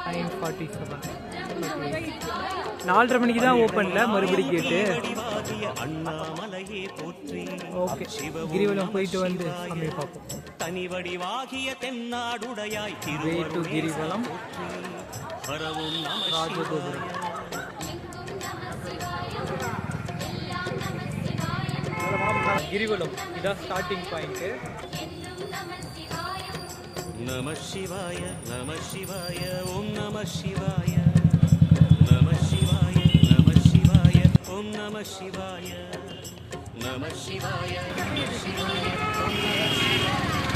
9:47. 4:30 மணிக்கு தான் ஓப்பனில் மறுபடியும் கேட்டு. ஓகே, கிரிவலம் போயிட்டு வந்து அப்படியே பார்ப்போம். வே டு கிரிவலம் ராஜகோபுரம். கிரிவலம் இதான் ஸ்டார்டிங் பாயிண்ட்டு. நம சிவாய நம சிவாய ஓம் நம சிவாய நம சிவாய நம சிவாய ஓம் நம சிவாய நம சிவாய நம சிவாய ஓம் நம சிவாய.